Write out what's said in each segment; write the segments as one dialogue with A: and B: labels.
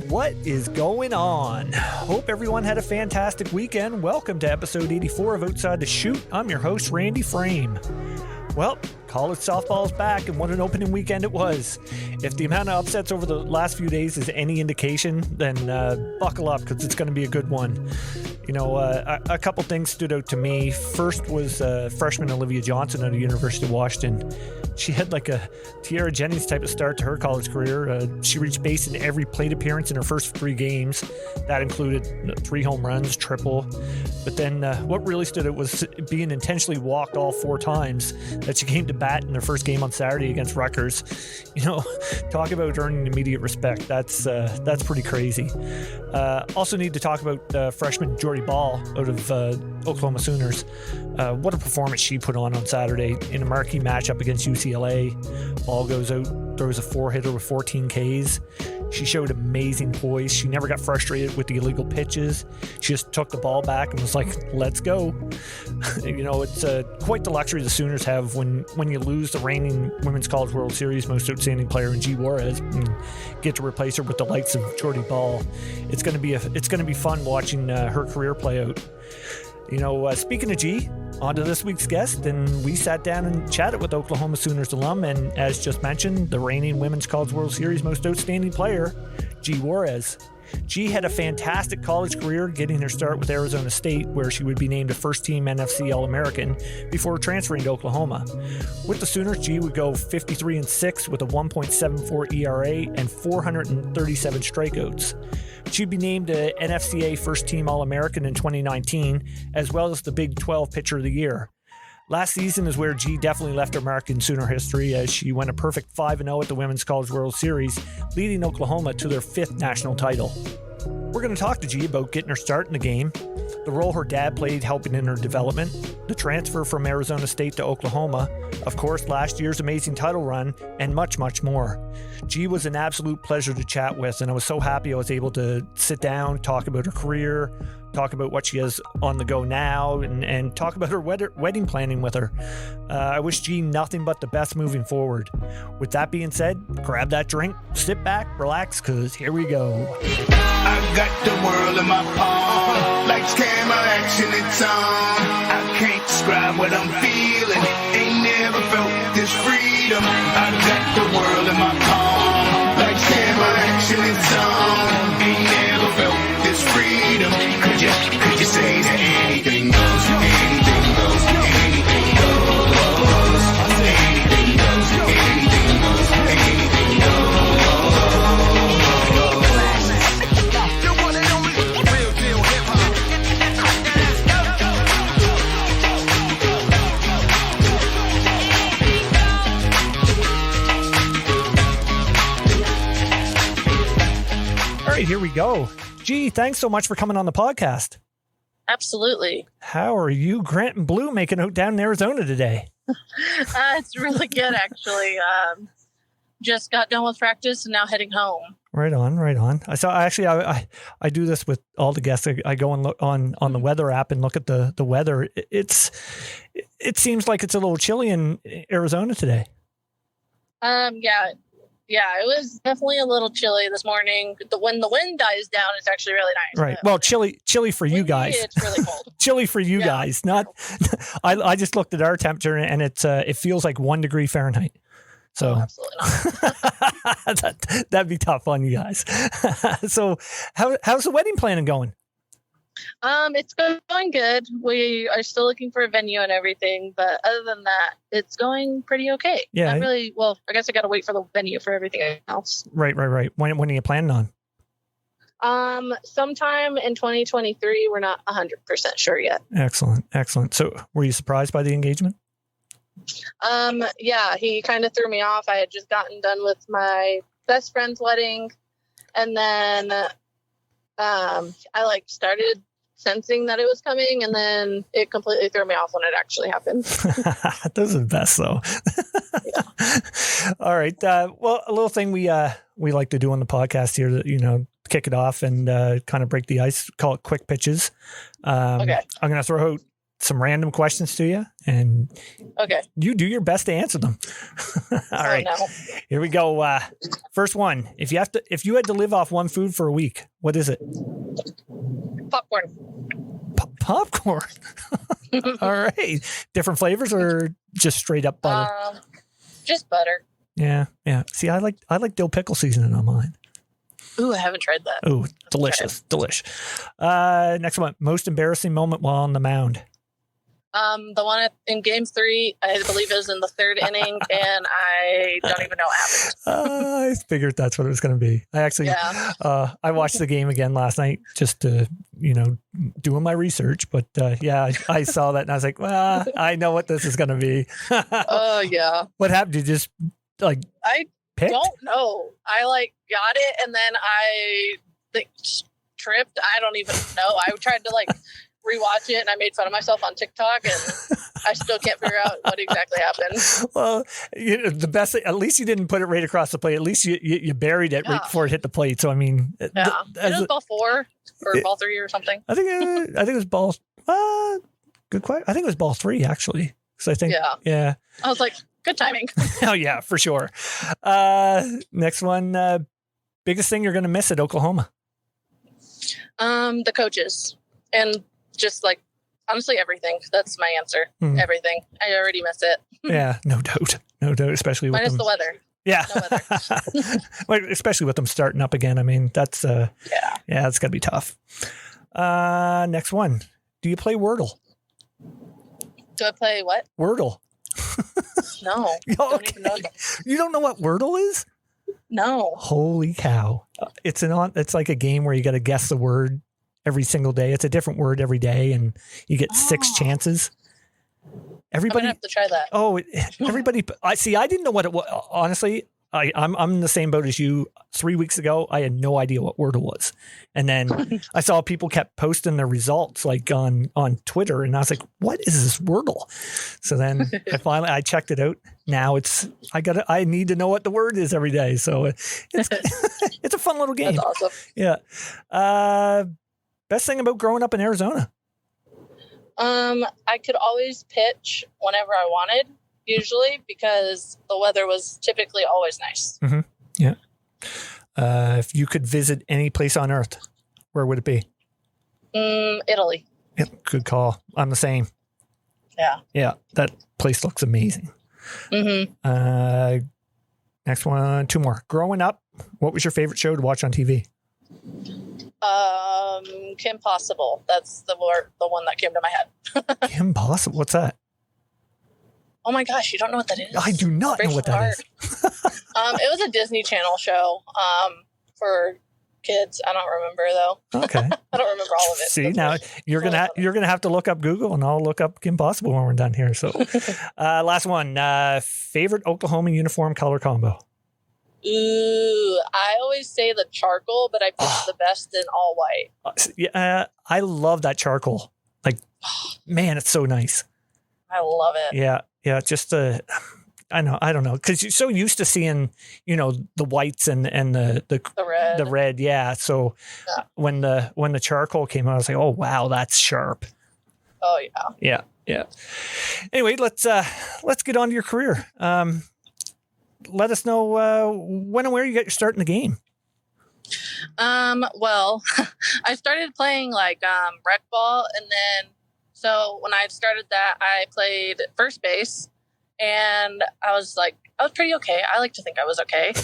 A: What is going on? Hope everyone had a fantastic weekend. Welcome to episode 84 of Outside the Chute. I'm your host, Randy Frame. Well, college softball's back, and what an opening weekend it was. If the amount of upsets over the last few days is any indication, then buckle up, because it's going to be a good one. You know, a couple things stood out to me. First was freshman Olivia Johnson out of the University of Washington. She had like a Tiara Jennings type of start to her college career. She reached base in every plate appearance in her first 3 games. That included 3 home runs, triple. But then what really stood out was being intentionally walked all 4 times that she came to bat in their first game on Saturday against Rutgers. You know, talk about earning immediate respect. That's pretty crazy. Also need to talk about freshman Jordy Ball out of Oklahoma Sooners. What a performance she put on Saturday in a marquee matchup against UCLA. Ball goes out, throws a 4-hitter with 14 Ks. She showed amazing poise. She never got frustrated with the illegal pitches. She just took the ball back and was like, let's go. You know, it's quite the luxury the Sooners have when you lose the reigning Women's College World Series Most Outstanding Player in Juarez and get to replace her with the likes of Jordy Ball. It's going to be fun watching her career play out. You know, speaking of G, on to this week's guest, and we sat down and chatted with Oklahoma Sooners alum and, as just mentioned, the reigning Women's College World Series Most Outstanding Player, G. Juarez. G had a fantastic college career, getting her start with Arizona State, where she would be named a First Team NFCA All-American before transferring to Oklahoma. With the Sooners, G would go 53-6 with a 1.74 ERA and 437 strikeouts. She'd be named a NFCA First Team All-American in 2019, as well as the Big 12 Pitcher of the Year. Last season is where G definitely left her mark in Sooner history, as she went a perfect 5-0 at the Women's College World Series, leading Oklahoma to their 5th national title. We're going to talk to G about getting her start in the game, the role her dad played helping in her development, the transfer from Arizona State to Oklahoma, of course last year's amazing title run, and much, much more. G was an absolute pleasure to chat with, and I was so happy I was able to sit down, talk about her career, talk about what she has on the go now, and talk about her wedding planning with her. I wish G nothing but the best moving forward. With that being said, grab that drink, sit back, relax, because here we go.
B: I got the world in my palm, lights, camera, action, it's on. I can't describe what I'm feeling, ain't never felt this freedom. I got the world in my palm, lights, camera, action, it's on. Ain't never felt this freedom. Could you say that anything goes, anything goes, anything goes, anything goes, anything goes, anything goes.
A: Here we go. Gee, thanks so much for coming on the podcast.
C: Absolutely.
A: How are you, Grant and Blue, making out down in Arizona today?
C: It's really good, actually. Just got done with practice and now heading home.
A: Right on. So I do this with all the guests. I go and look on the weather app and look at the weather. It seems like it's a little chilly in Arizona today.
C: Yeah, it was definitely a little chilly this morning. When the wind dies down, it's actually really nice.
A: Right. Well, chilly for you guys.
C: It's really cold.
A: Chilly for you guys. Not. I just looked at our temperature and it feels like 1 degree Fahrenheit. So
C: absolutely not.
A: that'd be tough on you guys. So how's the wedding planning going?
C: It's going good. We are still looking for a venue and everything, but other than that, it's going pretty okay.
A: Yeah.
C: Not really. Well, I guess I got to wait for the venue for everything else.
A: Right. When are you planning on?
C: Sometime in 2023. We're not 100% sure yet.
A: Excellent. So were you surprised by the engagement?
C: Yeah, he kind of threw me off. I had just gotten done with my best friend's wedding, and then I started sensing that it was coming, and then it completely threw me off when it actually happened.
A: Those are the best, though. Yeah. All right. Well, a little thing we like to do on the podcast here, that kick it off and kind of break the ice. Call it quick pitches. Okay. I'm going to throw out some random questions to you, and
C: Okay.
A: you do your best to answer them. All right,
C: No.
A: here we go. First one: if you had to live off one food for a week, what is it?
C: Popcorn.
A: Popcorn. All right, different flavors or just straight up butter?
C: Just butter.
A: Yeah. See, I like dill pickle seasoning on mine.
C: Ooh, I haven't tried that.
A: Ooh, delicious. Next one: most embarrassing moment while on the mound.
C: The one in Game 3, I believe it was in the third inning, and I don't even know what happened.
A: I figured that's what it was going to be. I actually, I watched the game again last night just to, doing my research. But I saw that and I was like, well, I know what this is going to be.
C: Oh, yeah.
A: What happened? Did you just
C: I
A: picked?
C: don't know. I got it, and then I tripped. I don't even know. I tried to rewatch it, and I made fun of myself on TikTok, and I still can't figure out what exactly happened.
A: Well, the best thing, at least you didn't put it right across the plate. At least you buried it right before it hit the plate. So I mean,
C: it was ball 4 or ball 3 or something.
A: I think it was ball. Good question. I think it was ball 3 actually. So I think yeah.
C: I was like, good timing.
A: Oh yeah, for sure. Next one. Biggest thing you're going to miss at Oklahoma?
C: The coaches and just honestly everything. That's my answer. Everything. I already miss it.
A: Yeah, no doubt, especially with
C: minus the weather.
A: Yeah,
C: no weather.
A: Well, especially with them starting up again. I mean, that's it's got to be tough. Next one. Do you play Wordle?
C: Do I play what?
A: Wordle.
C: No.
A: Okay.
C: Don't even know that.
A: You don't know what Wordle is?
C: No.
A: Holy cow! It's like a game where you got to guess the word every single day. It's a different word every day, and you get 6 chances. Everybody
C: I'm gonna have to try that.
A: Oh, everybody! I didn't know what it was. Honestly, I'm in the same boat as you. 3 weeks ago, I had no idea what Wordle was, and then I saw people kept posting their results on Twitter, and I was like, "What is this Wordle?" So then I checked it out. Now I need to know what the word is every day. So it's it's a fun little game.
C: That's awesome.
A: Yeah. Best thing about growing up in Arizona?
C: I could always pitch whenever I wanted, usually, because the weather was typically always nice.
A: Mm-hmm. Yeah. If you could visit any place on earth, where would it be?
C: Italy.
A: Yep, good call. I'm the same.
C: Yeah.
A: Yeah, that place looks amazing.
C: Mm-hmm.
A: Next one, 2 more. Growing up, what was your favorite show to watch on TV?
C: Kim Possible. That's the one that came to my head.
A: Kim Possible. What's that?
C: Oh my gosh, you don't know what that is?
A: I do not know what that is.
C: It was a Disney Channel show for kids. I don't remember though.
A: Okay.
C: I don't remember all of it.
A: See, now you're gonna have to look up Google, and I'll look up Kim Possible when we're done here. So, last one. Favorite Oklahoma uniform color combo?
C: Ooh, I always say the charcoal, but I pick the best in all white.
A: Yeah, I love that charcoal. Man, it's so nice.
C: I love it.
A: Yeah. Just I don't know, because you're so used to seeing, the whites and the red. Yeah. So when the charcoal came out, I was like, oh wow, that's sharp.
C: Oh yeah.
A: Yeah. Anyway, let's get on to your career. Let us know when and where you got your start in the game.
C: Well, I started playing rec ball, and then so when I started that, I played first base, and I was pretty okay. I like to think I was okay.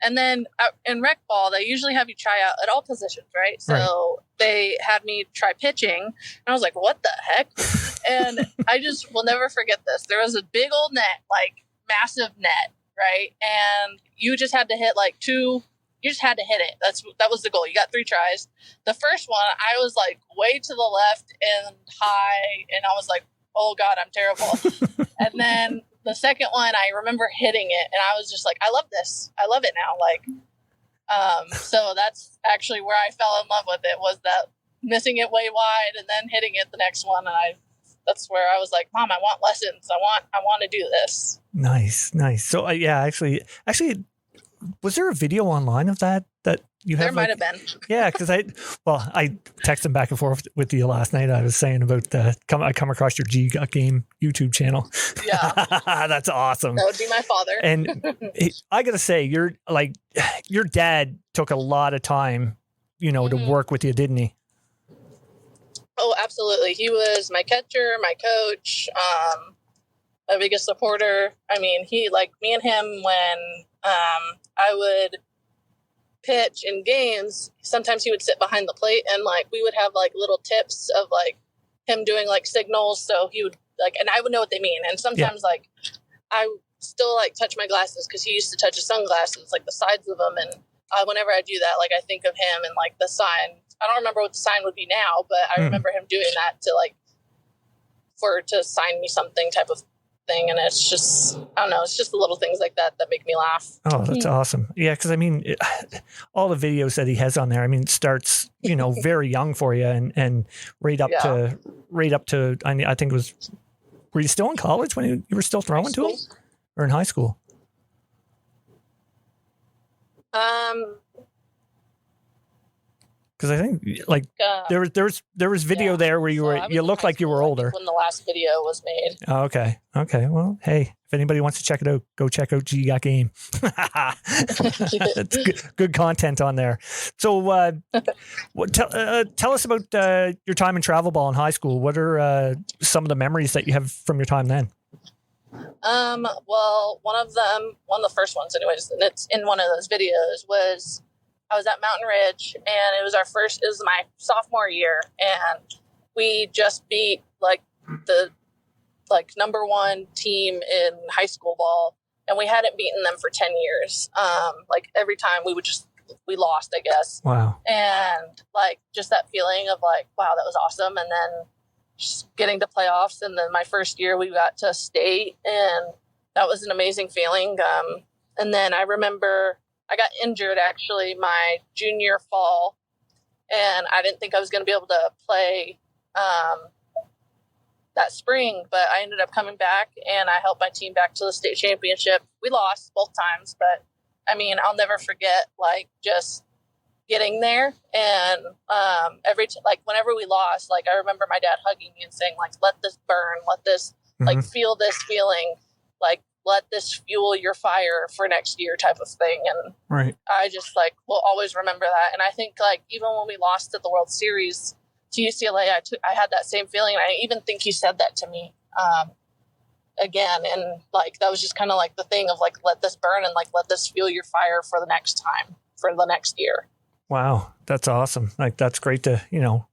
C: And then in rec ball, they usually have you try out at all positions, right? So they had me try pitching, and I was like, what the heck? And I just will never forget this. There was a big old net, massive net, right? And you just had to hit you just had to hit it. That was the goal. You got 3 tries. The first one, I was way to the left and high, and I was like, oh God, I'm terrible. And then the second one, I remember hitting it, and I was just like, I love this. I love it now. So that's actually where I fell in love with it, was that missing it way wide and then hitting it the next one. And that's where I was like, Mom, I want lessons. I want to do this. Nice.
A: So actually, was there a video online of that You
C: There
A: have
C: might have been.
A: Yeah, because I texted back and forth with you last night. I was saying about I come across your G Got Game YouTube channel.
C: Yeah.
A: That's awesome.
C: That would be my father.
A: And I got to say, your dad took a lot of time, to work with you, didn't he?
C: Oh, absolutely. He was my catcher, my coach, my biggest supporter. I mean, he, like, me and him, when I would pitch in games, sometimes he would sit behind the plate, and like we would have like little tips of like him doing like signals, so he would like, and I would know what they mean. And sometimes like I still like touch my glasses because he used to touch his sunglasses, like the sides of them, and whenever I do that, like I think of him and like the sign. I don't remember what the sign would be now, but I remember him doing that to sign me something type of thing. And it's just, I don't know, it's just the little things like that make me laugh.
A: Oh, that's awesome. Yeah, because I mean, all the videos that he has on there, I mean, it starts, very young for you, and right up to I think it was, were you still in college when you were still throwing to him, or in high school? Because I think like there was video there where you looked like you were older
C: when the last video was made.
A: Oh, okay. Well, hey, if anybody wants to check it out, go check out G Got Game. It's good content on there. So, tell us about your time in travel ball in high school. What are some of the memories that you have from your time then?
C: Well, one of the first ones, anyways, and it's in one of those videos, was I was at Mountain Ridge, and it was my sophomore year, and we just beat like the number one team in high school ball, and we hadn't beaten them for 10 years. Like every time we lost, I guess.
A: Wow.
C: And like just that feeling of like, wow, that was awesome. And then just getting to playoffs, and then my first year we got to state, and that was an amazing feeling. And then I remember I got injured actually my junior fall, and I didn't think I was going to be able to play that spring, but I ended up coming back, and I helped my team back to the state championship. We lost both times, but I mean, I'll never forget like just getting there, and whenever we lost, like I remember my dad hugging me and saying like, let this burn, let this like feel this feeling, like let this fuel your fire for next year type of thing. And
A: right.
C: I just like will always remember that. And I think like even when we lost at the World Series to UCLA, I had that same feeling. I even think he said that to me again, and like that was just kind of like the thing of like, let this burn and like let this fuel your fire for the next time, for the next year.
A: Wow, that's awesome. Like that's great to,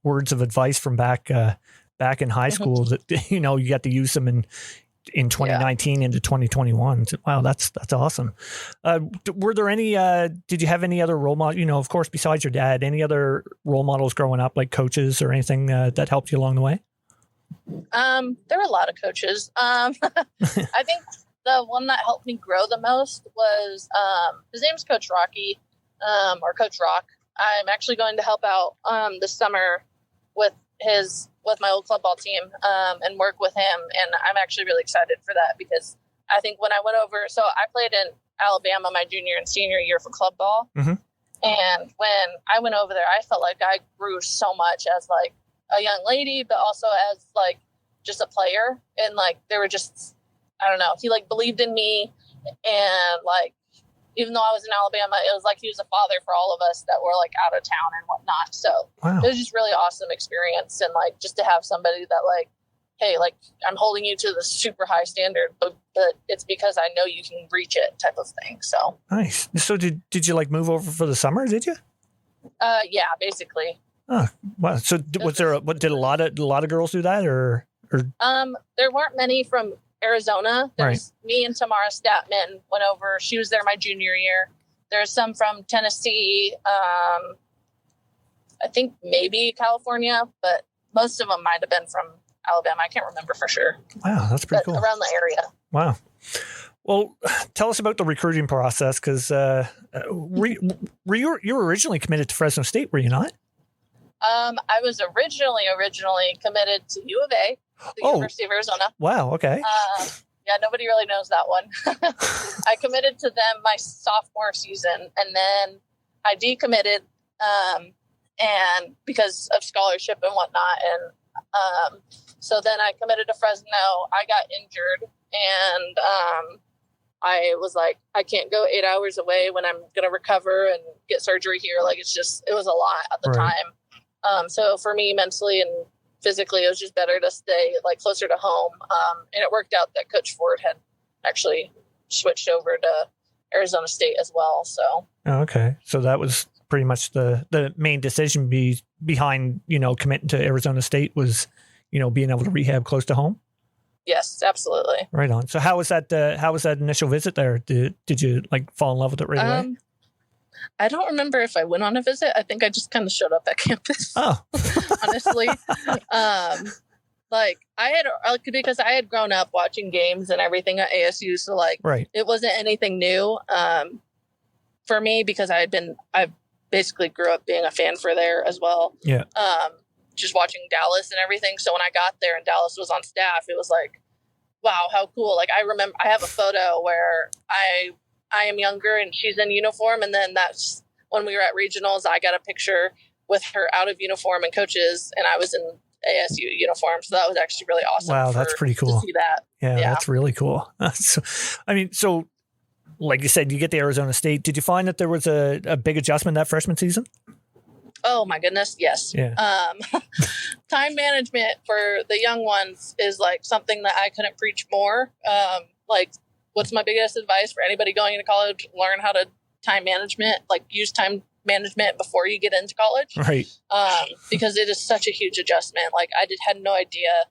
A: words of advice from back in high school that you got to use them in 2019 into 2021. Wow, that's awesome. Were there any did you have any other role models, of course, besides your dad, any other role models growing up, like coaches or anything that helped you along the way?
C: There were a lot of coaches. I think the one that helped me grow the most was his name's Coach Rocky, or Coach Rock. I'm actually going to help out this summer with my old club ball team and work with him. And I'm actually really excited for that, because I think when I went over, so I played in Alabama my junior and senior year for club ball. Mm-hmm. And when I went over there, I felt like I grew so much as like a young lady, but also as like just a player. And like, there were just, I don't know, he like believed in me. And like, even though I was in Alabama, it was like he was a father for all of us that were like out of town and whatnot. So It was just really awesome experience. And like, just to have somebody that like, hey, like I'm holding you to the super high standard, but it's because I know you can reach it type of thing. So
A: nice. So did you like move over for the summer? Did you?
C: Yeah, basically.
A: Oh, wow. So was there did a lot of girls do that or?
C: There weren't many from Arizona. There's me and Tamara Statman went over. She was there my junior year. There's some from Tennessee. I think maybe California, but most of them might have been from Alabama. I can't remember for sure.
A: Wow, that's pretty cool.
C: Around the area.
A: Wow. Well, tell us about the recruiting process, because you were originally committed to Fresno State, were you not?
C: I was originally committed to U of A, the University of Arizona.
A: Wow, okay.
C: Yeah, nobody really knows that one. I committed to them my sophomore season, and then I decommitted, and because of scholarship and whatnot. And so then I committed to Fresno. I got injured, and I was like, I can't go 8 hours away when I'm going to recover and get surgery here. Like, it was a lot at the time. So for me, mentally and physically, it was just better to stay like closer to home. And it worked out that Coach Ford had actually switched over to Arizona State as well. So.
A: Okay. So that was pretty much the main decision behind, committing to Arizona State was, being able to rehab close to home.
C: Yes, absolutely.
A: Right on. So how was that initial visit there? Did you like fall in love with it right away?
C: I don't remember if I went on a visit. I think I just kind of showed up at campus.
A: Oh,
C: honestly. Because I had grown up watching games and everything at ASU. So It wasn't anything new for me, because I basically grew up being a fan for there as well.
A: Yeah.
C: Just watching Dallas and everything. So when I got there and Dallas was on staff, it was like, wow, how cool. Like, I remember I have a photo where I am younger and she's in uniform. And then that's when we were at regionals, I got a picture with her out of uniform and coaches, and I was in ASU uniform. So that was actually really awesome.
A: Wow, that's pretty cool.
C: To see that.
A: Yeah, that's really cool. So like you said, you get to Arizona State. Did you find that there was a big adjustment that freshman season?
C: Oh my goodness. Yes.
A: Yeah.
C: Time management for the young ones is like something that I couldn't preach more. What's my biggest advice for anybody going into college? Learn how to time management, like use time management before you get into college.
A: Right.
C: Because it is such a huge adjustment. Like, I had no idea.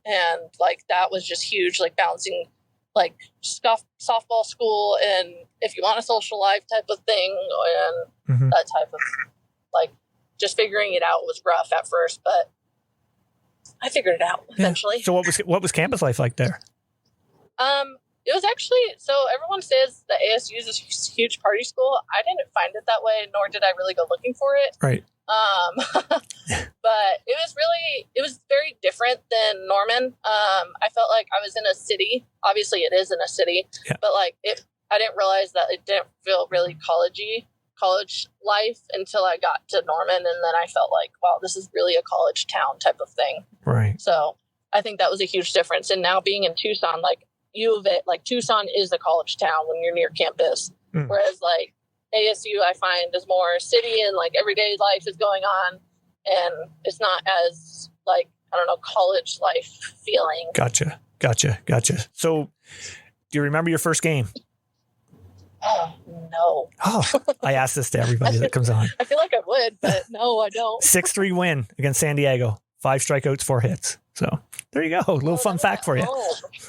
C: And like, that was just huge, like balancing like softball school and if you want a social life type of thing, and that type of like just figuring it out was rough at first, but I figured it out eventually.
A: Yeah. So what was campus life like there?
C: It was actually, so everyone says that ASU is a huge party school. I didn't find it that way, nor did I really go looking for it.
A: Right.
C: But it was very different than Norman. I felt like I was in a city. Obviously it is in a city, but like I didn't realize that it didn't feel really college life until I got to Norman. And then I felt like, wow, this is really a college town type of thing.
A: Right.
C: So I think that was a huge difference. And now being in Tucson, like Tucson is a college town when you're near campus. Whereas like ASU, I find, is more city and like everyday life is going on, and it's not as like, I don't know, college life feeling.
A: Gotcha. So do you remember your first game?
C: Oh, no.
A: Oh, I ask this to everybody that comes on.
C: I feel like I would, but no, I don't.
A: 6-3 win against San Diego. 5 strikeouts, 4 hits. So there you go. A little fun fact for you.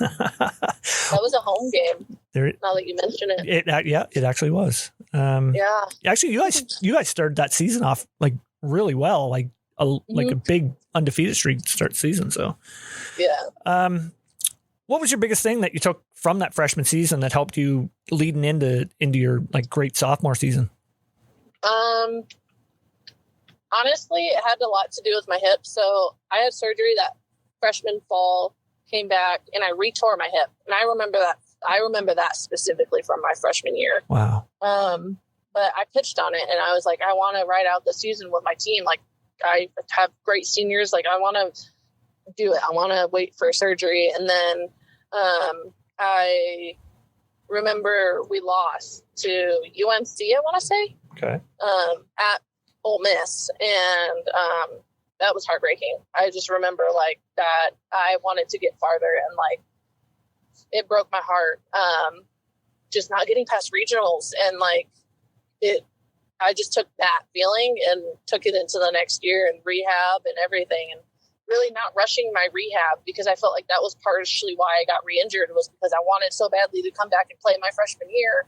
C: That was a home game. Now that you mention it.
A: It actually was.
C: Yeah.
A: Actually, you guys started that season off like really well, like a big undefeated streak to start the season. So
C: yeah.
A: What was your biggest thing that you took from that freshman season that helped you leading into your like great sophomore season?
C: Honestly, it had a lot to do with my hip. So I had surgery that freshman fall, came back, and I retore my hip. And I remember that specifically from my freshman year.
A: Wow.
C: But I pitched on it, and I was like, I want to ride out the season with my team. Like, I have great seniors. Like, I want to do it. I want to wait for surgery. And then I remember we lost to UNC, I want to say.
A: Okay.
C: At Ole Miss, and that was heartbreaking. I just remember like that I wanted to get farther, and like it broke my heart. Just not getting past regionals, and like I just took that feeling and took it into the next year and rehab and everything, and really not rushing my rehab, because I felt like that was partially why I got re-injured, was because I wanted so badly to come back and play my freshman year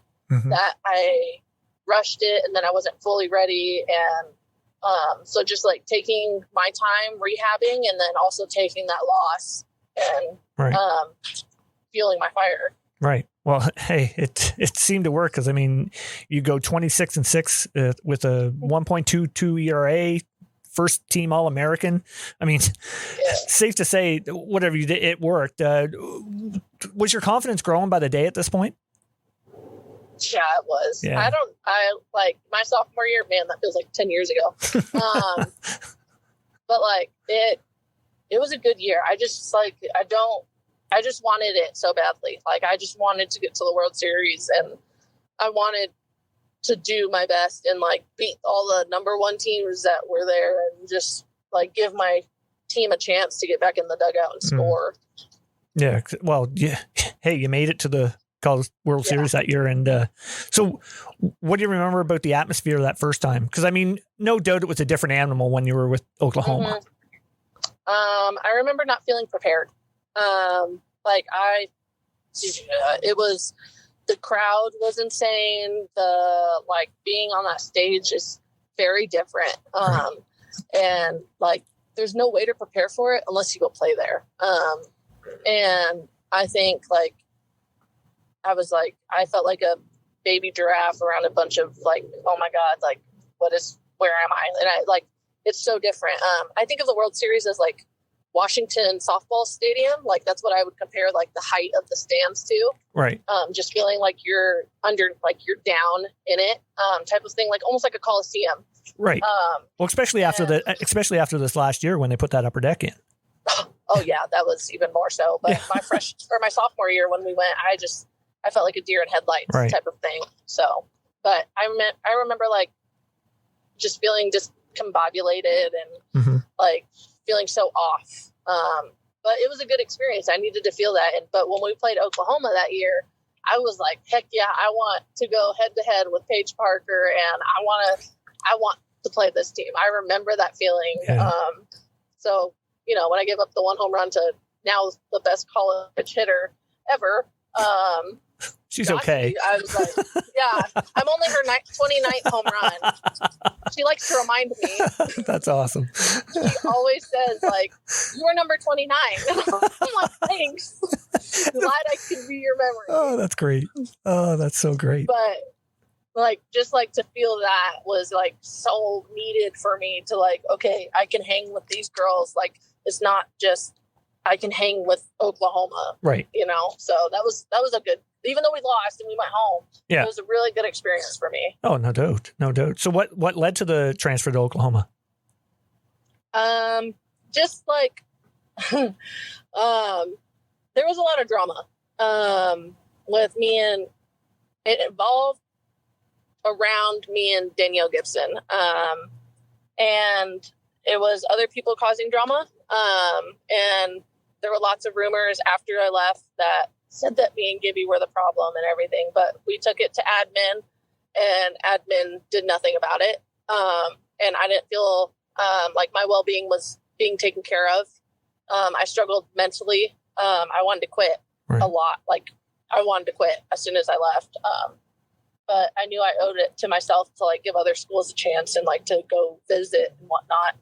C: that I rushed it, and then I wasn't fully ready. And so just like taking my time rehabbing, and then also taking that loss and fueling my fire.
A: Right. Well, hey, it seemed to work, because I mean, you go 26-6 with a 1.22 ERA, first team All-American. I mean, safe to say, whatever you did, it worked. Was your confidence growing by the day at this point?
C: Yeah, it was.
A: Yeah.
C: I like my sophomore year, man, that feels like 10 years ago. But like it was a good year. I just wanted it so badly. Like I just wanted to get to the World Series, and I wanted to do my best and like beat all the number one teams that were there and just like give my team a chance to get back in the dugout and score.
A: Yeah. Well, yeah. Hey, you made it to the College World Series that year. And so what do you remember about the atmosphere that first time? Because, I mean, no doubt it was a different animal when you were with Oklahoma.
C: I remember not feeling prepared. It was, the crowd was insane. The, like, being on that stage is very different. And, like, there's no way to prepare for it unless you go play there. And I think, like, I felt like a baby giraffe around a bunch of like, oh my God, like where am I? And I like, it's so different. I think of the World Series as like Washington softball stadium. Like that's what I would compare like the height of the stands to.
A: Right.
C: Just feeling like you're under, like you're down in it, type of thing, like almost like a Coliseum.
A: Right. Well, especially after this last year when they put that upper deck in.
C: Oh yeah, that was even more so. But my sophomore year when we went, I felt like a deer in headlights type of thing. So, but I remember like just feeling discombobulated and like feeling so off. But it was a good experience. I needed to feel that. But when we played Oklahoma that year, I was like, heck yeah, I want to go head to head with Paige Parker, and I want to play this team. I remember that feeling.
A: Yeah.
C: So, you know, when I gave up the one home run to now the best college hitter ever,
A: she's okay.
C: I was like, yeah, I'm only her 29th home run. She likes to remind me.
A: That's awesome.
C: She always says, like, you are number 29. I'm like, thanks. Glad I could be your memory.
A: Oh, that's great. Oh, that's so great.
C: But, like, just, like, to feel that was, like, so needed for me to, like, okay, I can hang with these girls. Like, it's not just I can hang with Oklahoma. Right. You know? So that was a good, even though we lost and we went home, it was a really good experience for me.
A: Oh, no doubt. No doubt. So what led to the transfer to Oklahoma?
C: Just like, there was a lot of drama, with me, and it involved around me and Danielle Gibson. And it was other people causing drama. And there were lots of rumors after I left that said that me and Gibby were the problem and everything, but we took it to admin, and admin did nothing about it. And I didn't feel like my well-being was being taken care of. I struggled mentally. I wanted to quit a lot. Like I wanted to quit as soon as I left. But I knew I owed it to myself to like give other schools a chance and like to go visit and whatnot.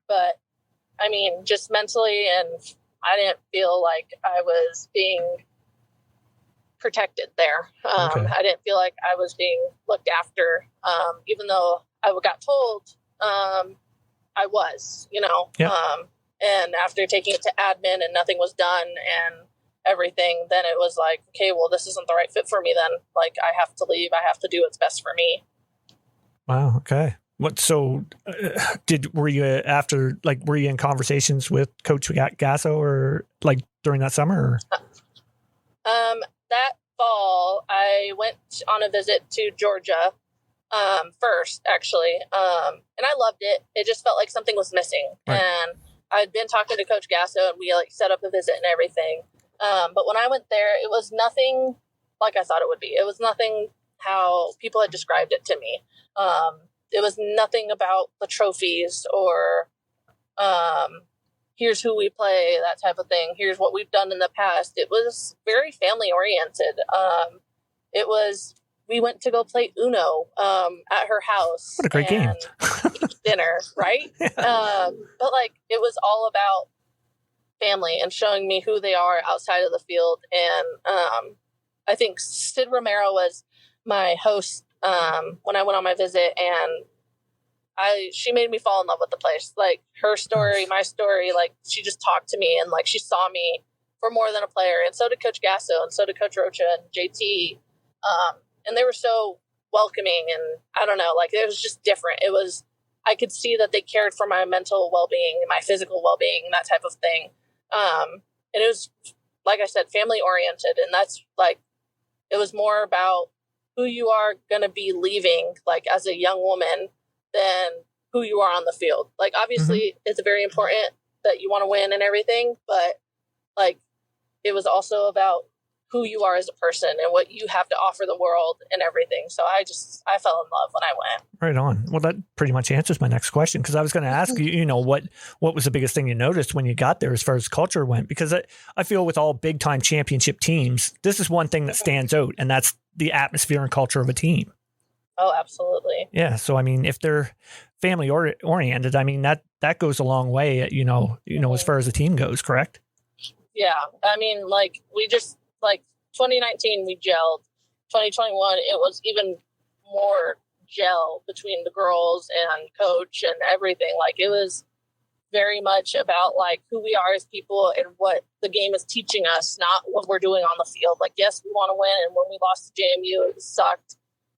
C: But I mean, just mentally, and I didn't feel like I was being protected there. I didn't feel like I was being looked after, even though I got told I was, you know. Yep. And after taking it to admin and nothing was done and everything, then it was like, okay, well, this isn't the right fit for me then. Like, I have to leave. I have to do what's best for me.
A: Wow. Okay. So were you in conversations with Coach Gasso or like during that summer?
C: That fall I went on a visit to Georgia, first actually. And I loved it. It just felt like something was missing. Right. And I'd been talking to Coach Gasso, and we like set up a visit and everything. But when I went there, it was nothing like I thought it would be. It was nothing how people had described it to me. It was nothing about the trophies or here's who we play, that type of thing. Here's what we've done in the past. It was very family oriented. We went to go play Uno at her house.
A: What a great game.
C: Eat dinner, right? Yeah. But like it was all about family and showing me who they are outside of the field. And I think Sid Romero was my host when I went on my visit, and she made me fall in love with the place. Like her story, my story, like she just talked to me, and like she saw me for more than a player. And so did Coach Gasso, and so did Coach Rocha and JT. And they were so welcoming, and I don't know, like, it was just different. I could see that they cared for my mental well-being and my physical well-being and that type of thing. And it was, like I said, family oriented. And that's like, it was more about who you are going to be leaving, like, as a young woman than who you are on the field. Like, obviously it's very important that you want to win and everything, but like, it was also about who you are as a person and what you have to offer the world and everything. So I fell in love when I went.
A: Right on. Well, that pretty much answers my next question, because I was going to ask you, you know, what was the biggest thing you noticed when you got there as far as culture went? Because I feel with all big time championship teams, this is one thing that stands out, and that's the atmosphere and culture of a team.
C: Oh, absolutely.
A: Yeah. So, I mean, if they're family oriented, I mean, that goes a long way, you know, as far as the team goes, correct?
C: Yeah. I mean, like, we just, like, 2019 we gelled. 2021 it was even more gel between the girls and coach and everything. Like, it was very much about like who we are as people and what the game is teaching us, not what we're doing on the field. Like, yes, we want to win, and when we lost to JMU it sucked,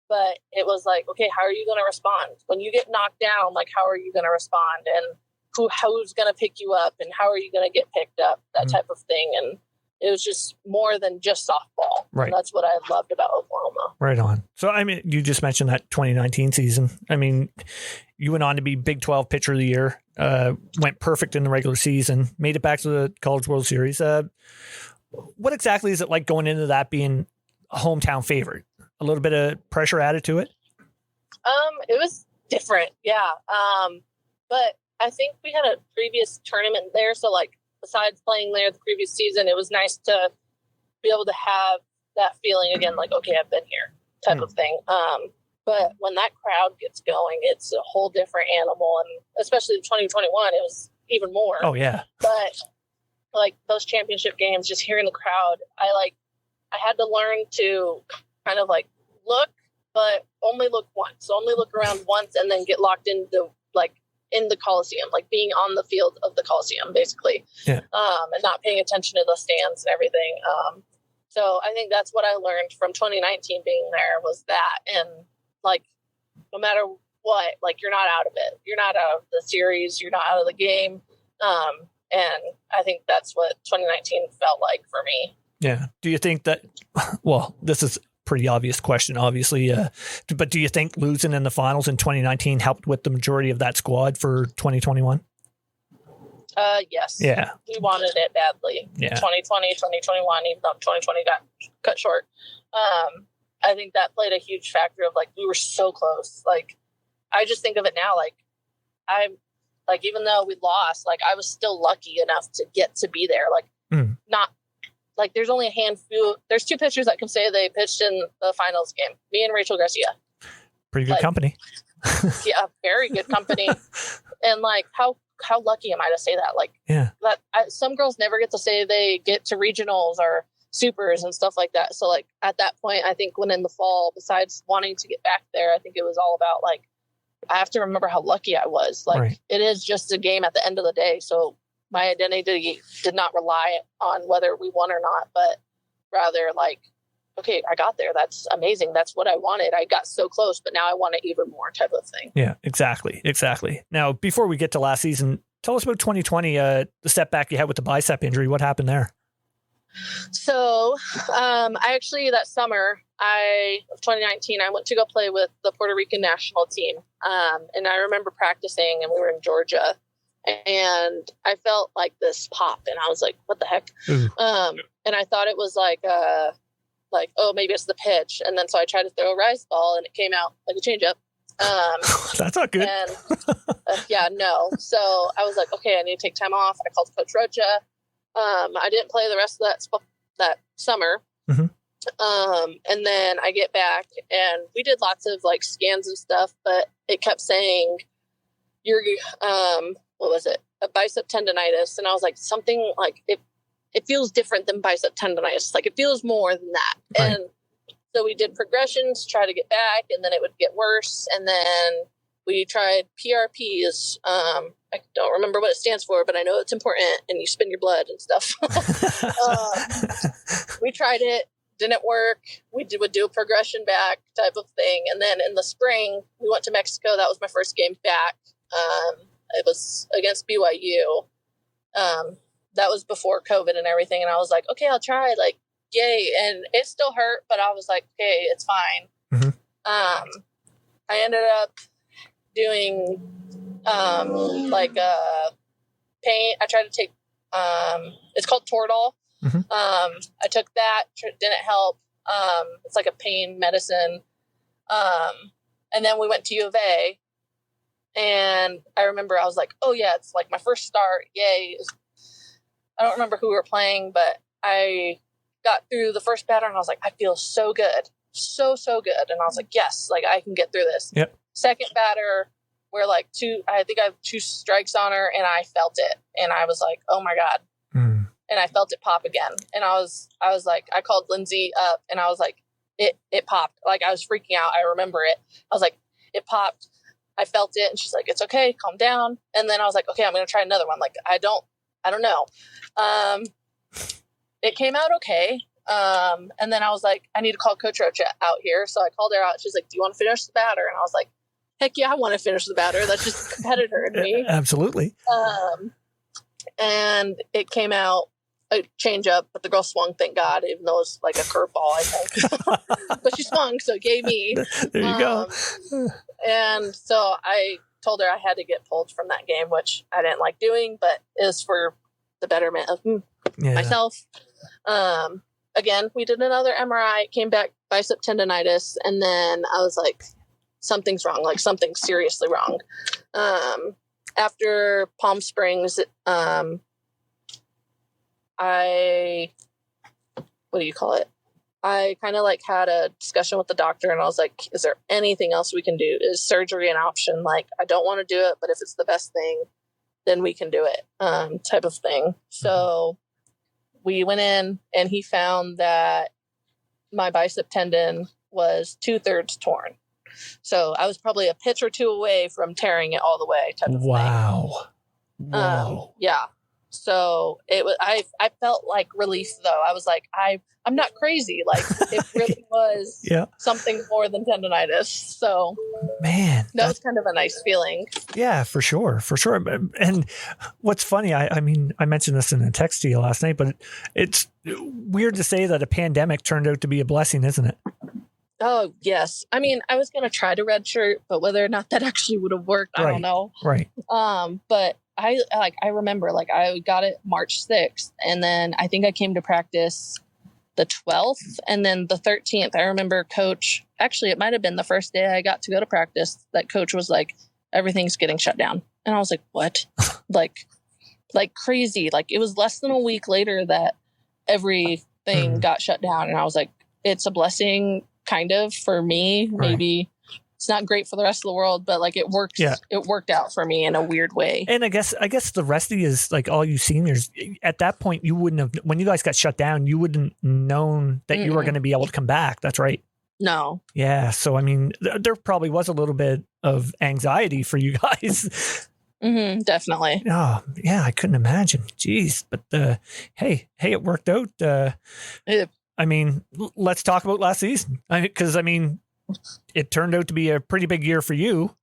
C: but it was like, okay, how are you going to respond when you get knocked down? Like, how are you going to respond, and who's going to pick you up, and how are you going to get picked up, that type of thing. And it was just more than just softball.
A: Right.
C: And that's what I loved about Oklahoma.
A: Right on. So, I mean, you just mentioned that 2019 season. I mean, you went on to be Big 12 Pitcher of the Year, went perfect in the regular season, made it back to the College World Series. What exactly is it like going into that being a hometown favorite? A little bit of pressure added to it?
C: It was different, yeah. But I think we had a previous tournament there, so like, besides playing there the previous season, it was nice to be able to have that feeling again, like, okay, I've been here type of thing. But when that crowd gets going, it's a whole different animal. And especially 2021, it was even more.
A: Oh, yeah.
C: But like those championship games, just hearing the crowd, I had to learn to kind of like look, but only look once, only look around once, and then get locked into like in the Coliseum, like being on the field of the Coliseum, basically. Yeah. And not paying attention to the stands and everything. So I think that's what I learned from 2019 being there, was that. And like, no matter what, like, you're not out of it. You're not out of the series. You're not out of the game. And I think that's what 2019 felt like for me. Yeah.
A: Do you think that, well, this is pretty obvious question, obviously. But do you think losing in the finals in 2019 helped with the majority of that squad for 2021?
C: Yes.
A: Yeah.
C: We wanted it badly. Yeah. 2020, 2021, even though 2020 got cut short. I think that played a huge factor of like, we were so close. Like, I just think of it now, like, I'm like, even though we lost, like, I was still lucky enough to get to be there. Like, not, like, there's only a handful. There's two pitchers that can say they pitched in the finals game. Me and Rachel Garcia.
A: Pretty good company.
C: Yeah, very good company. And like, how lucky am I to say that? Like,
A: yeah,
C: that some girls never get to say they get to regionals or supers and stuff like that. So like, at that point, I think when in the fall, besides wanting to get back there, I think it was all about like, I have to remember how lucky I was. Like, It is just a game at the end of the day. So my identity did not rely on whether we won or not, but rather like, okay, I got there. That's amazing. That's what I wanted. I got so close, but now I want it even more, type of thing.
A: Yeah, exactly. Now, before we get to last season, tell us about 2020, the setback you had with the bicep injury. What happened there?
C: So I actually, that summer of 2019, I went to go play with the Puerto Rican national team. And I remember practicing, and we were in Georgia, and I felt like this pop, and I was like, what the heck? And I thought it was like, oh, maybe it's the pitch. And then so I tried to throw a rise ball, and it came out like a changeup.
A: That's not good.
C: And yeah, no. So I was like, okay, I need to take time off. I called Coach Rocha. I didn't play the rest of that summer. And then I get back, and we did lots of like scans and stuff, but it kept saying you're, what was it? A bicep tendonitis. And I was like, something like it feels different than bicep tendonitis. Like, it feels more than that. Right. And so we did progressions to try to get back, and then it would get worse. And then we tried PRPs. I don't remember what it stands for, but I know it's important, and you spin your blood and stuff. We tried it. didn't work. We would do a progression back type of thing. And then in the spring, we went to Mexico. That was my first game back. It was against BYU. That was before COVID and everything. And I was like, okay, I'll try, like, yay. And it still hurt, but I was like, okay, it's fine.
A: Mm-hmm.
C: I ended up doing, pain. I tried to take, it's called Toradol.
A: Mm-hmm.
C: I took that, didn't help. It's like a pain medicine. And then we went to U of A, and I remember I was like, oh yeah, it's like my first start. Yay. I don't remember who we were playing, but I got through the first batter and I was like, I feel so good. So good. And I was like, yes, like I can get through this.
A: Yep. Second
C: batter, we're like I think I have 2 strikes on her, and I felt it. And I was like, oh my God.
A: Mm.
C: And I felt it pop again. And I was like, I called Lindsay up, and I was like, it popped. Like, I was freaking out. I remember it. I was like, it popped. I felt it. And she's like, it's okay. Calm down. And then I was like, okay, I'm going to try another one. Like, I don't know. It came out okay. And then I was like, I need to call Coach Rocha out here. So I called her out. She's like, do you want to finish the batter? And I was like, heck yeah, I want to finish the batter. That's just a competitor in me.
A: Absolutely.
C: And it came out a change up, but the girl swung, thank God, even though it was like a curveball, I think. But she swung, so gave me.
A: There you go.
C: And so I told her I had to get pulled from that game, which I didn't like doing, but it was for the betterment of myself. Again, we did another MRI, came back bicep tendonitis, and then I was like, something's wrong, like something's seriously wrong. After Palm Springs, I kind of like had a discussion with the doctor, and I was like, is there anything else we can do? Is surgery an option? Like, I don't want to do it, but if it's the best thing, then we can do it, type of thing. So we went in, and he found that my bicep tendon was 2/3 torn. So I was probably a pitch or 2 away from tearing it all the way type of thing.
A: Wow.
C: Yeah. So it was, I felt like relief though. I was like, I'm not crazy. Like, it really was something more than tendonitis. So
A: man,
C: that was kind of a nice feeling.
A: Yeah, for sure. And what's funny, I mean, I mentioned this in a text to you last night, but it's weird to say that a pandemic turned out to be a blessing, isn't it?
C: Oh, yes. I mean, I was going to try to redshirt, but whether or not that actually would have worked, I don't know.
A: Right.
C: But I remember, like, I got it March 6th, and then I think I came to practice the 12th, and then the 13th. I remember Coach, actually, it might have been the first day I got to go to practice, that Coach was like, everything's getting shut down. And I was like, what? like crazy. Like, it was less than a week later that everything got shut down. And I was like, it's a blessing, kind of, for me.
A: Right.
C: Maybe it's not great for the rest of the world, but like, it worked.
A: Yeah.
C: It worked out for me in a weird way.
A: And I guess the rest of you is like, all you seniors at that point, you wouldn't have, when you guys got shut down, you wouldn't known that you were going to be able to come back. That's right.
C: No.
A: Yeah. So, I mean, there probably was a little bit of anxiety for you guys.
C: Definitely.
A: Oh, yeah. I couldn't imagine. Jeez. But hey, it worked out. I mean, let's talk about last season. Because, I mean, it turned out to be a pretty big year for you.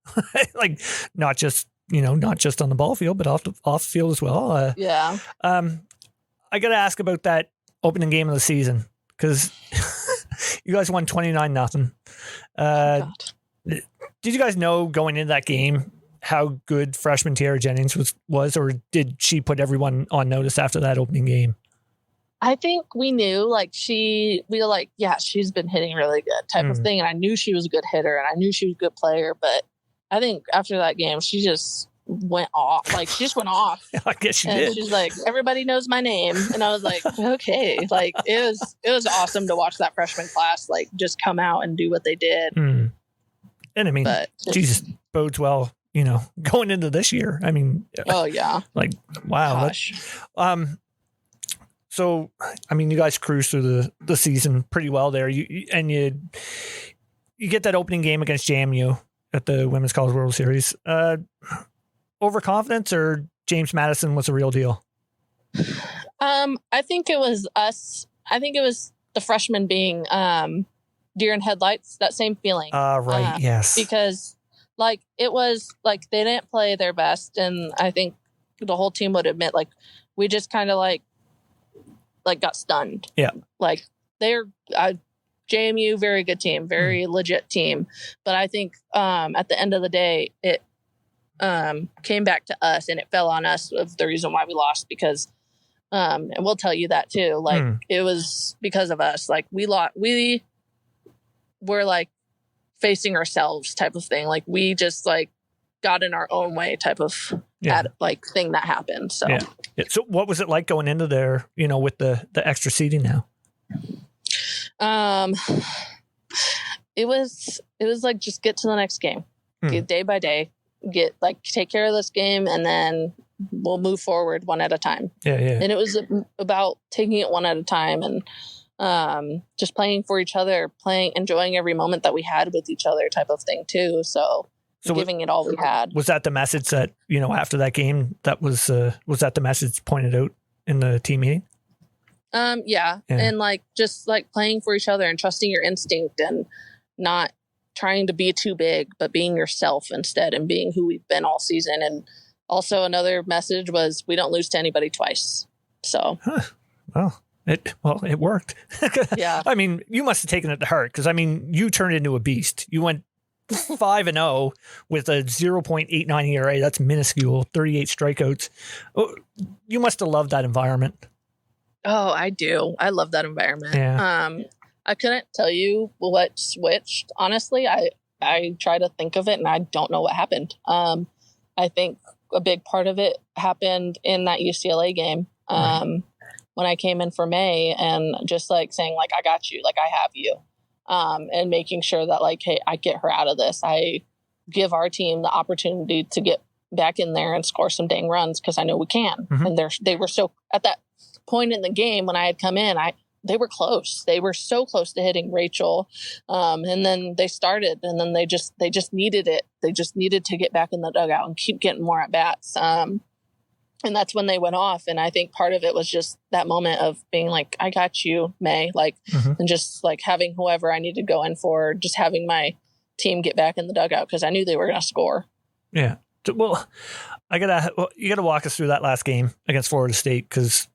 A: Like, not just on the ball field, but off the field as well.
C: Yeah.
A: I got to ask about that opening game of the season, because you guys won 29-0. Did you guys know going into that game how good freshman Tiara Jennings was, or did she put everyone on notice after that opening game?
C: I think we knew, like, we were like, yeah, she's been hitting really good type of thing. And I knew she was a good hitter, and I knew she was a good player. But I think after that game, she just went off. Like, she just went off.
A: I guess she
C: and
A: did.
C: She's like, everybody knows my name. And I was like, okay. Like, it was awesome to watch that freshman class, like, just come out and do what they did.
A: And I mean, Jesus bodes well, going into this year. I mean,
C: oh yeah.
A: Like, wow.
C: Gosh.
A: So, I mean, you guys cruised through the season pretty well there. You get that opening game against JMU at the Women's College World Series. Overconfidence, or James Madison was a real deal?
C: I think it was us. I think it was the freshmen being deer in headlights, that same feeling.
A: Right. Yes.
C: Because like it was like they didn't play their best, and I think the whole team would admit like we just kind of like got stunned.
A: Yeah.
C: Like they're JMU, very good team, very legit team, but I think at the end of the day it came back to us, and it fell on us of the reason why we lost, because and we'll tell you that too, like it was because of us. Like we were like facing ourselves type of thing, like we just like got in our own way type of thing that happened. So
A: So what was it like going into there, with the extra seating now?
C: It was like, just get to the next game, get day by day, take care of this game, and then we'll move forward one at a time. And it was about taking it one at a time, and just playing for each other, enjoying every moment that we had with each other type of thing too. So giving it all we had. Was that the message that, after that game, that was that the message pointed out in the team meeting? Yeah. And just playing for each other and trusting your instinct and not trying to be too big, but being yourself instead, and being who we've been all season. And also another message was we don't lose to anybody twice. So, it worked. Yeah. I mean, you must have taken it to heart, because you turned into a beast. You went 5-0 with a 0.89 ERA. That's minuscule. 38 strikeouts. Oh, you must have loved that environment. Oh, I do. I love that environment. Yeah. I couldn't tell you what switched. Honestly, I try to think of it, and I don't know what happened. I think a big part of it happened in that UCLA game. When I came in for May, and just saying I got you, I have you. And making sure that hey, I get her out of this. I give our team the opportunity to get back in there and score some dang runs, because I know we can. And they were so, at that point in the game when I had come in, they were close. They were so close to hitting Rachel. And then they started, and then they just needed it. They just needed to get back in the dugout and keep getting more at bats. And that's when they went off. And I think part of it was just that moment of being I got you, May, and just having whoever I needed to go in for, just having my team get back in the dugout, because I knew they were going to score. Yeah. Well, you got to walk us through that last game against Florida State, because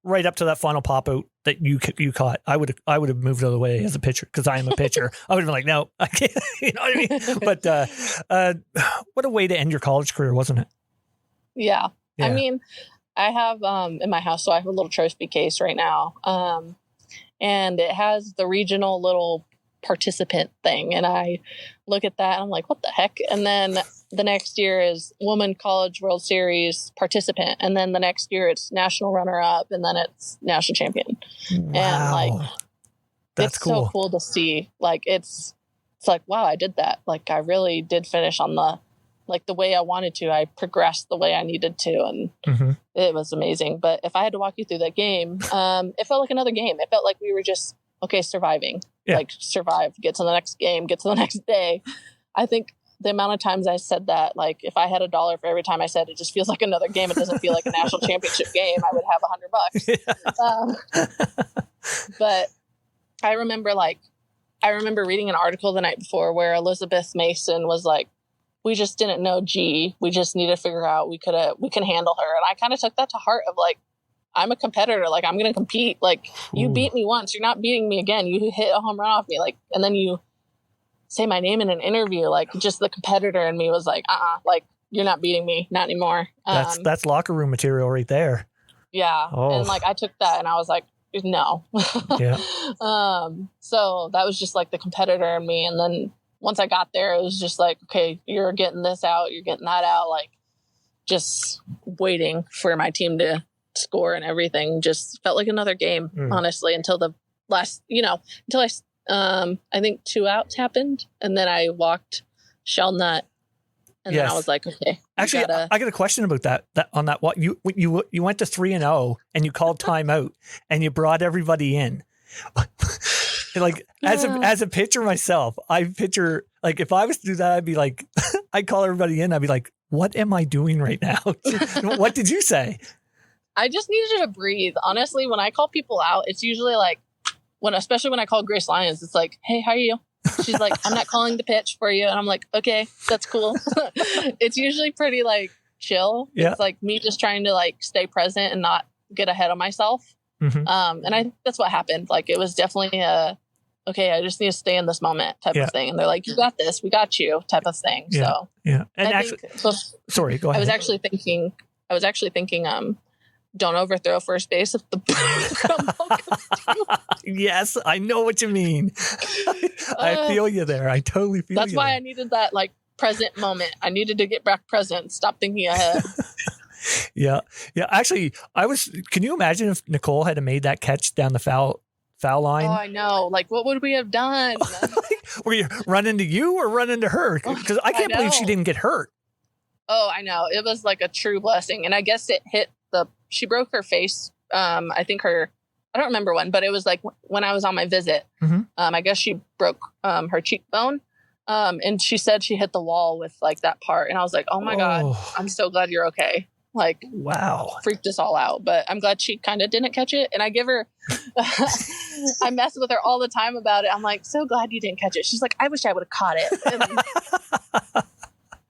C: right up to that final pop out that you caught, I would have moved out of the way as a pitcher, because I am a pitcher. I would have been no, I can't. You know what I mean? But what a way to end your college career, wasn't it? Yeah. Yeah. I mean, I have in my house, so I have a little trophy case right now, and it has the regional little participant thing, and I look at that and I'm like, what the heck? And then the next year is Women College World Series participant, and then the next year it's national runner-up, and then it's national champion. Wow. And that's cool. So cool to see. It's wow, I did that. I really did finish on the the way I wanted to. I progressed the way I needed to, and it was amazing. But if I had to walk you through that game, it felt like another game. It felt like we were just, surviving. Yeah. Survive, get to the next game, get to the next day. I think the amount of times I said that, if I had $1 for every time I said it just feels like another game, it doesn't feel like a national championship game, I would have $100. Yeah. But I remember reading an article the night before where Elizabeth Mason was we just didn't know G. We just need to figure out we can handle her. And I kind of took that to heart of I'm a competitor. I'm going to compete. You beat me once. You're not beating me again. You hit a home run off me. And then you say my name in an interview. Just the competitor in me was you're not beating me. Not anymore. That's locker room material right there. Yeah. Oh. And I took that and I was no. Yeah. So that was just the competitor in me. And then once I got there, it was just okay, you're getting this out, you're getting that out, just waiting for my team to score, and everything just felt like another game, honestly, until the last, until I think 2 outs happened, and then I walked shell nut, and then I was okay. Actually, I got a question about that on that. What you went to 3-0 and you called timeout and you brought everybody in. As a pitcher myself, I picture if I was to do that, I'd be I'd call everybody in. I'd be what am I doing right now? What did you say? I just needed to breathe. Honestly, when I call people out, it's usually especially when I call Grace Lyons, it's like, hey, how are you? She's like, I'm not calling the pitch for you. And I'm like, okay, that's cool. It's usually pretty like chill.
A: Yeah.
C: It's like me just trying to like stay present and not get ahead of myself.
A: Mm-hmm.
C: And I think that's what happened. Like, it was definitely okay, I just need to stay in this moment type of thing. And they're like, you got this, we got you type of thing.
A: Yeah.
C: So
A: yeah. And
C: I
A: actually,
C: think,
A: sorry, go ahead.
C: I was actually thinking, don't overthrow first base if the ball comes to you.
A: Yes, I know what you mean. I feel you there. I totally feel you.
C: That's why I needed that like present moment. I needed to get back present. Stop thinking ahead.
A: Yeah. Actually, can you imagine if Nicole had made that catch down the foul line?
C: Oh, I know. Like, what would we have done?
A: Were you run into you or run into her? Because I can't believe she didn't get hurt.
C: Oh, I know. It was like a true blessing. And I guess it hit she broke her face. I don't remember when, but it was like when I was on my visit.
A: Mm-hmm.
C: I guess she broke her cheekbone. And she said she hit the wall with like that part. And I was like, oh my God, I'm so glad you're okay. Like,
A: wow,
C: freaked us all out. But I'm glad she kind of didn't catch it. And I give her, I mess with her all the time about it. I'm like, so glad you didn't catch it. She's like, I wish I would have caught it.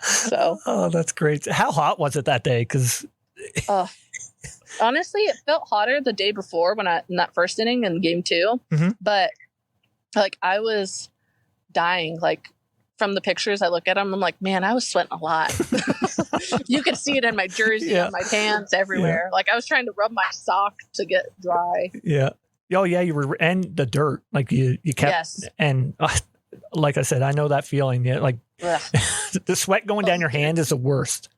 C: So,
A: oh, that's great. How hot was it that day? Because
C: honestly, it felt hotter the day before in that first inning in game 2.
A: Mm-hmm.
C: But like, I was dying. Like, from the pictures I look at them, I'm like, man, I was sweating a lot. You could see it in my jersey, on my pants, everywhere.
A: Yeah.
C: Like, I was trying to rub my sock to get dry.
A: Yeah. Oh yeah, you were, and the dirt, like you kept,
C: yes.
A: And like I said, I know that feeling. Yeah, like the sweat going down your hand is the worst.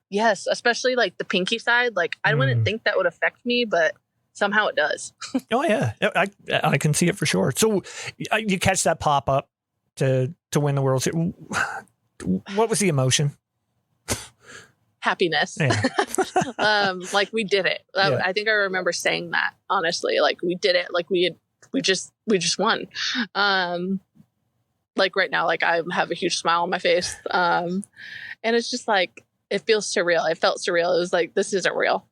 C: Yes, especially like the pinky side. Like, I wouldn't think that would affect me, but somehow it does.
A: Oh yeah, I can see it for sure. So you catch that pop up to win the World Series. What was the emotion?
C: Happiness.
A: Yeah.
C: Like, we did it. I think I remember saying that, honestly. Like, we did it. Like, we just won. Like, right now, like, I have a huge smile on my face. And it's just like, it feels surreal. It felt surreal. It was like, this isn't real.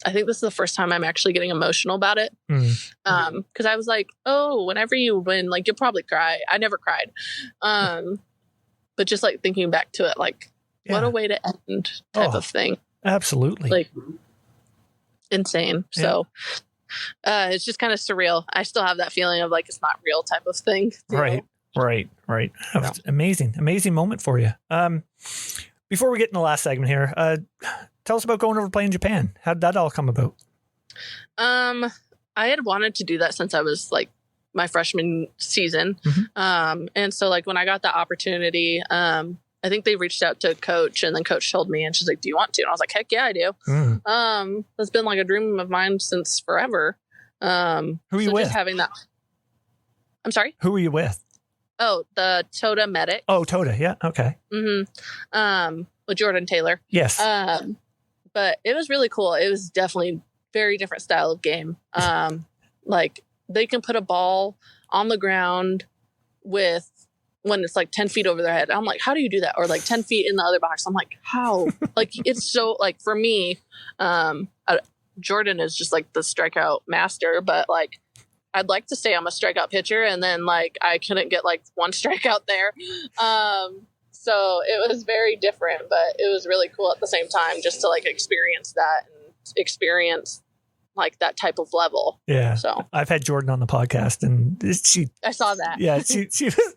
C: I think this is the first time I'm actually getting emotional about it. Because I was like, oh, whenever you win, like, you'll probably cry. I never cried. But just like thinking back to it, like, what a way to end type of thing.
A: Absolutely.
C: Like, insane. Yeah. So it's just kind of surreal. I still have that feeling of like, it's not real type of thing.
A: Right. Yeah. Amazing moment for you. Before we get in the last segment here, tell us about going over to play in Japan. How did that all come about?
C: I had wanted to do that since I was like my freshman season.
A: Mm-hmm.
C: And so like when I got the opportunity, I think they reached out to coach, and then coach told me, and she's like, do you want to? And I was like, heck yeah, I do. It's been like a dream of mine since forever.
A: Who are you with?
C: Just having that. I'm sorry?
A: Who were you with?
C: Oh, the Toda Medic.
A: Oh, Toda. Yeah. Okay.
C: Mm-hmm. With Jordan Taylor.
A: Yes.
C: But it was really cool. It was definitely very different style of game. Like, they can put a ball on the ground when it's like 10 feet over their head. I'm like, how do you do that? Or like 10 feet in the other box. I'm like, how? Like, it's so, like, for me, Jordan is just like the strikeout master, but like, I'd like to say I'm a strikeout pitcher, and then like I couldn't get like one strikeout there. So it was very different, but it was really cool at the same time just to like experience that and experience like that type of level.
A: Yeah.
C: So
A: I've had Jordan on the podcast, and
C: I saw that.
A: Yeah, she was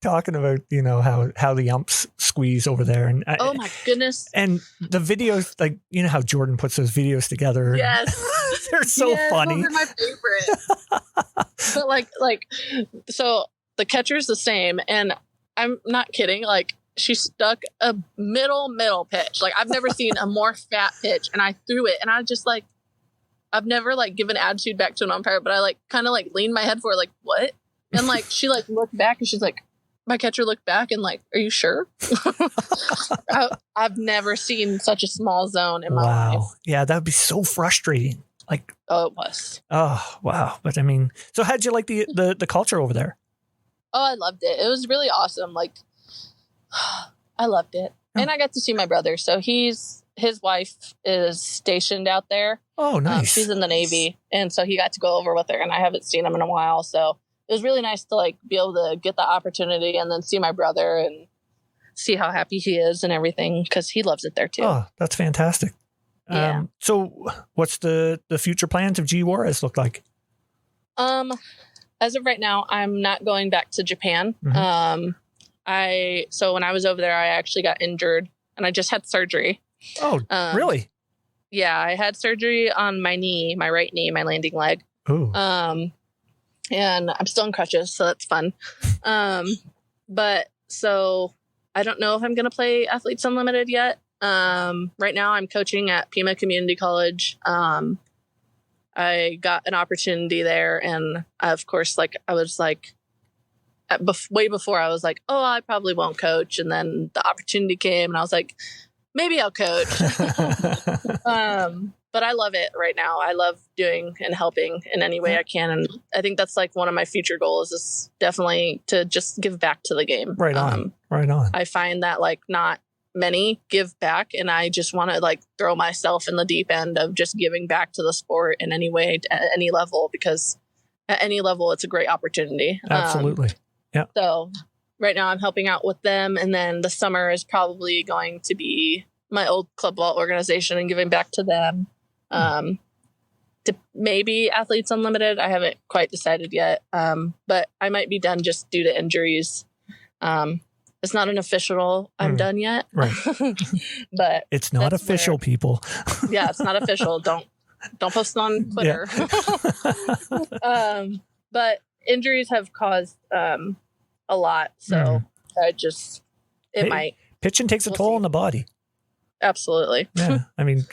A: talking about, you know, how the umps squeeze over there, and
C: oh my goodness.
A: And the videos, like, you know how Jordan puts those videos together.
C: Yes.
A: They're so funny.
C: Those are my favorite. But like so the catcher's the same, and I'm not kidding, like she stuck a middle pitch. Like, I've never seen a more fat pitch, and I threw it, and I just like, I've never like given attitude back to an umpire, but I like kind of like leaned my head forward, like, what? And like she like looked back, and she's like, my catcher looked back and like, are you sure? I've never seen such a small zone in my life.
A: Yeah, that would be so frustrating. Like,
C: oh, it was.
A: Oh wow! But I mean, so how'd you like the culture over there?
C: Oh, I loved it. It was really awesome. Like, I loved it, and I got to see my brother. So he's his wife is stationed out there.
A: Oh, nice.
C: She's in the Navy, and so he got to go over with her, and I haven't seen him in a while. So it was really nice to like be able to get the opportunity and then see my brother and see how happy he is and everything, because he loves it there too.
A: Oh, that's fantastic.
C: Yeah.
A: So what's the future plans of G Juarez look like?
C: As of right now, I'm not going back to Japan.
A: Mm-hmm.
C: So when I was over there, I actually got injured and I just had surgery.
A: Oh, really?
C: Yeah, I had surgery on my knee, my right knee, my landing leg.
A: Ooh.
C: And I'm still in crutches, so that's fun. But so I don't know if I'm going to play Athletes Unlimited yet. Right now I'm coaching at Pima Community College. I got an opportunity there, and of course, like I was like, way before I was like, oh, I probably won't coach, and then the opportunity came, and I was like, maybe I'll coach. But I love it right now. I love doing and helping in any way I can, and I think that's like one of my future goals is definitely to just give back to the game.
A: Right on. Right on.
C: I find that like not many give back, and I just want to like throw myself in the deep end of just giving back to the sport in any way at any level, because at any level it's a great opportunity.
A: Absolutely. Yeah.
C: So right now I'm helping out with them, and then the summer is probably going to be my old club ball organization and giving back to them. To maybe Athletes Unlimited, I haven't quite decided yet, but I might be done just due to injuries. It's not an official I'm done yet.
A: Right.
C: But
A: it's not official, people.
C: Yeah, it's not official. Don't post it on Twitter. Yeah. But injuries have caused a lot, so might.
A: Pitching takes a toll on the body.
C: Absolutely.
A: Yeah. I mean,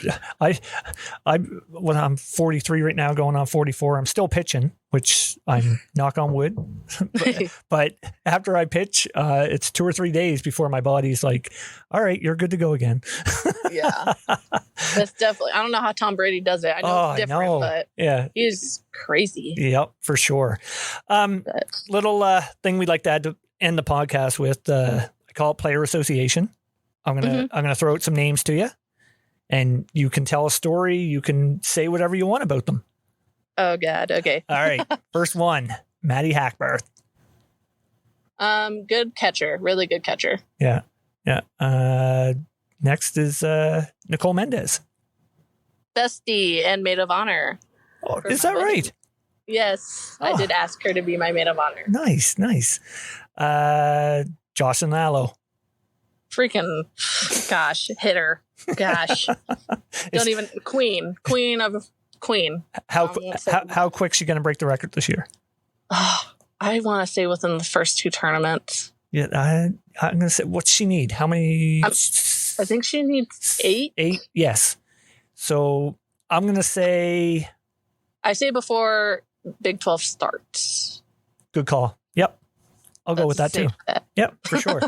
A: when I'm 43 right now, going on 44, I'm still pitching, which I'm knock on wood. but after I pitch, it's 2 or 3 days before my body's like, all right, you're good to go again. Yeah.
C: That's definitely, I don't know how Tom Brady does it. I know it's different, but yeah, he's crazy.
A: Yep, for sure. Little thing we'd like to add to end the podcast with, I call it Player Association. I'm gonna throw out some names to you, and you can tell a story. You can say whatever you want about them.
C: Oh God. Okay.
A: All right. First one, Maddie Hackbarth.
C: Good catcher. Really good catcher.
A: Yeah. Yeah. Next is Nicole Mendez.
C: Bestie and maid of honor.
A: Oh, is that right?
C: Yes. I did ask her to be my maid of honor.
A: Nice. Jocelyn Lallo.
C: Freaking gosh, hitter. Gosh. Don't even queen of queen.
A: How quick's she going to break the record this year?
C: I want to say within the first 2 tournaments.
A: Yeah, I'm going to say, what's she need? How many?
C: I think she needs 8.
A: 8, yes. So I'm going to say.
C: I say before Big 12 starts.
A: Good call. Yep. I'll go with that too. Bet. Yep, for sure.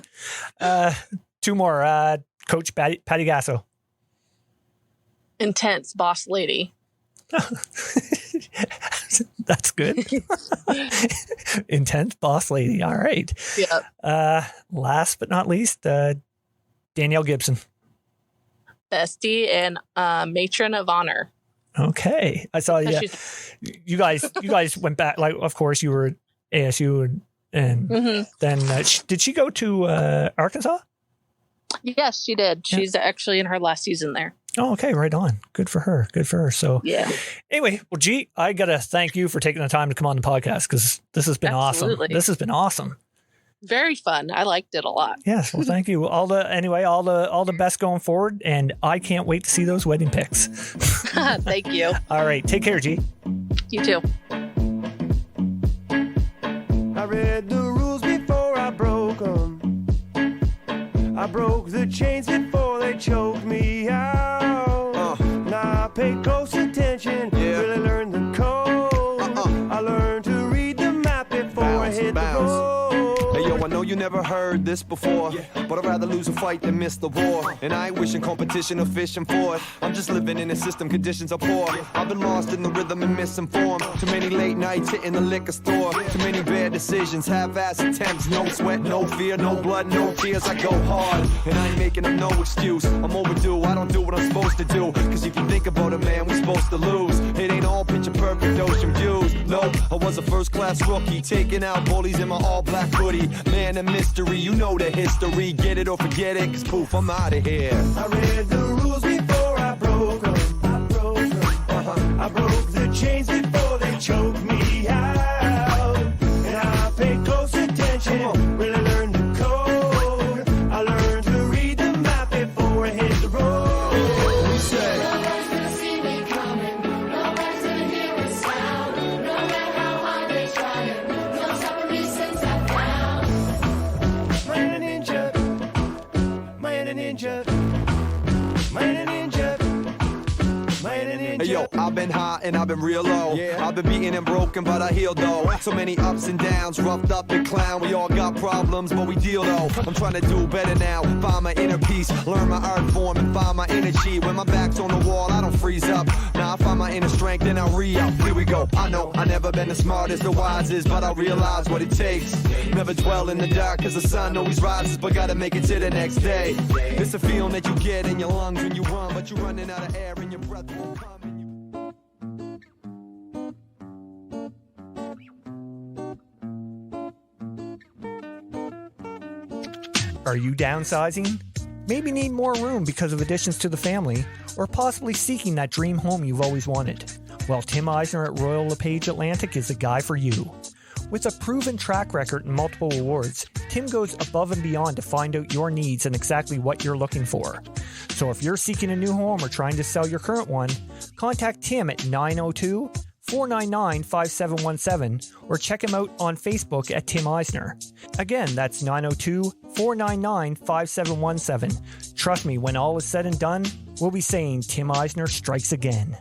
A: 2 more. Coach Patty Gasso.
C: Intense boss lady.
A: That's good. Intense boss lady. All right.
C: Yep.
A: Last but not least, Danielle Gibson.
C: Bestie and matron of honor.
A: Okay. I saw you guys went back, like, of course you were at ASU and then did she go to Arkansas?
C: Yes, she did. Yeah. She's actually in her last season there.
A: Oh, okay. Right on. Good for her. So
C: yeah.
A: Anyway, well, G, I got to thank you for taking the time to come on the podcast, because this has been awesome. This has been awesome.
C: Very fun. I liked it a lot.
A: Yes. Well, thank you. All the best going forward. And I can't wait to see those wedding pics.
C: Thank you.
A: All right. Take care, G.
C: You too.
D: I read the rules before I broke them. I broke the chains before they choked me out. Now I pay close attention, really learned the code. I learned to read the map before I hit the road. Hey yo, I know you you never heard this before, but I'd rather lose a fight than miss the war. And I ain't wishing competition or fishing for it. I'm just living in a system, conditions are poor. I've been lost in the rhythm and misinformed. Too many late nights hitting the liquor store. Too many bad decisions, half-ass attempts. No sweat, no fear, no blood, no tears. I go hard, and I ain't making up no excuse. I'm overdue, I don't do what I'm supposed to do. Cause if you think about it, man, we supposed to lose. It ain't all picture perfect ocean views. No, I was a first-class rookie, taking out bullies in my all-black hoodie. Man, a mystery, you know the history. Get it or forget it, cause poof, I'm out of here. I read the rules before I broke them. I broke the chains before they choked me out. And I paid close attention, really learned the code. I learned to read the map before I hit the road. We say, nobody's gonna see me coming. Nobody's gonna hear a sound. No matter how hard they try, no stopping me since I found my inner ninja, my inner ninja, my inner ninja. Hey yo, I've been high and I've been real low. I've been beaten and broken, but I healed though. So many ups and downs, roughed up and clown. We all got problems, but we deal though. I'm trying to do better now, find my inner peace, learn my art form and find my energy. When my back's on the wall, I don't freeze up. Now I find my inner strength and I re-up. Here we go. I know I never been the smartest, the wisest, but I realize what it takes. Never dwell in the dark, cause the sun always rises, but gotta make it to the next day. It's a feeling that you get in your lungs when you run, but you're running out of air and your breath won't come.
A: Are you downsizing? Maybe need more room because of additions to the family, or possibly seeking that dream home you've always wanted? Well, Tim Eisner at Royal LePage Atlantic is the guy for you. With a proven track record and multiple awards, Tim goes above and beyond to find out your needs and exactly what you're looking for. So if you're seeking a new home or trying to sell your current one, contact Tim at 902-499-5717 or check him out on Facebook at Tim Eisner. Again, that's 902-499-5717. Trust me, when all is said and done, we'll be saying Tim Eisner strikes again.